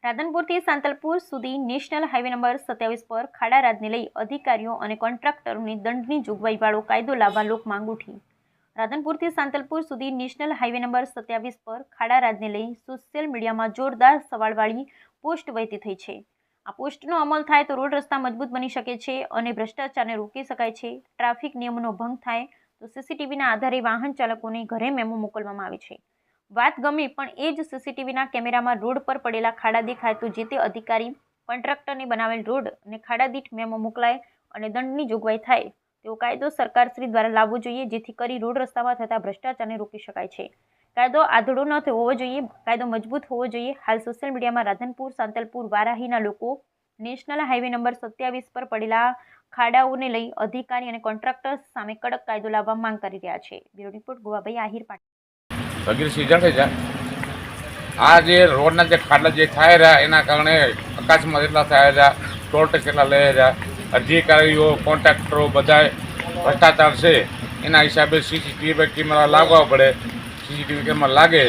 રાધનપુરથી સાંતલપુર સુધી national highway number 27 પર ખાડા રાજને લઈ અધિકારીઓ અને કોન્ટ્રાક્ટરોને દંડની જોગવાઈવાળો કાયદો લાવવા લોક માંગ ઉઠી। રાધનપુરથી સાંતલપુર સુધી નેશનલ હાઈવે નંબર 27 પર ખાડા રાજને લઈ સોશિયલ મીડિયામાં જોરદાર સવાલવાળી પોસ્ટ વહેતી થઈ છે। આ પોસ્ટનો અમલ થાય તો રોડ રસ્તા મજબૂત બની શકે છે અને ભ્રષ્ટાચારને રોકી શકાય છે। ટ્રાફિક નિયમોનો ભંગ થાય તો સીસીટીવીના આધારે વાહન ચાલકોને ઘરે મેમો મોકલવામાં આવે છે। વાત ગમે પણ એ જ સીસીટીવીના કેમેરામાં રોડ પર પડેલા ખાડા દેખાય તો જે તે અધિકારી કોન્ટ્રાક્ટરને બનાવેલ રોડ અને ખાડા દીઠ મેમો મોકલાય અને દંડની જોગવાઈ થાય તેવો કાયદો સરકારશ્રી દ્વારા લાવવો જોઈએ, જેથી કરી રોડ રસ્તામાં થતા ભ્રષ્ટાચારને રોકી શકાય છે। કાયદો આધળો ન હોવો જોઈએ, કાયદો મજબૂત હોવો જોઈએ। હાલ સોશિયલ મીડિયામાં રાધનપુર, સાંતલપુર, વારાહીના લોકો નેશનલ હાઈવે નંબર 27 પર પડેલા ખાડાઓને લઈ અધિકારી અને કોન્ટ્રાક્ટર સામે કડક કાયદો લાવવા માંગ કરી રહ્યા છે। Bureau report Govabhai Ahir Patil. ભગીરસિંહ જાડેજા। આ જે રોડના જે ખાડા જે થાય રહ્યા એના કારણે આકાશમાં જેટલા થાય રહ્યા, ટોલ ટેક્સ એટલા લઈ રહ્યા, અધિકારીઓ કોન્ટ્રાક્ટરો બધા ભ્રષ્ટાચાર છે એના હિસાબે સીસીટીવી કેમેરા લાગવા પડે, સીસીટીવી કેમેરા લાગે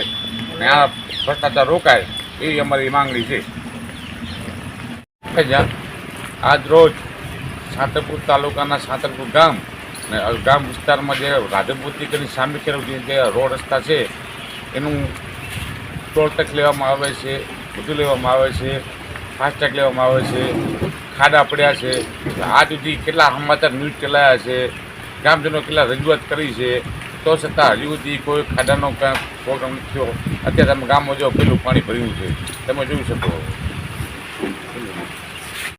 અને આ ભ્રષ્ટાચાર રોકાય એવી અમારી માંગણી છે। આજ રોજ સાંતલપુર તાલુકાના સાંતલપુર ગામ અને ગામ વિસ્તારમાં જે રાધનપુરથી કરીને સામીખેડ જે રોડ રસ્તા છે એનું ટોલ ટેક્સ લેવામાં આવે છે, બધું લેવામાં આવે છે, ફાસ્ટેગ લેવામાં આવે છે, ખાડા પડ્યા છે। આ સુધી કેટલા સમાચાર ન્યૂઝ ચલાવ્યા છે, ગામજનો કેટલા રજૂઆત કરી છે, તો છતાં હજુ સુધી કોઈ ખાડાનો કાંઈ પ્રોગ્રામ નથી થયો। અત્યારે તમે ગામમાં જો પેલું પાણી ભર્યું છે, તમે જોઈ શકો।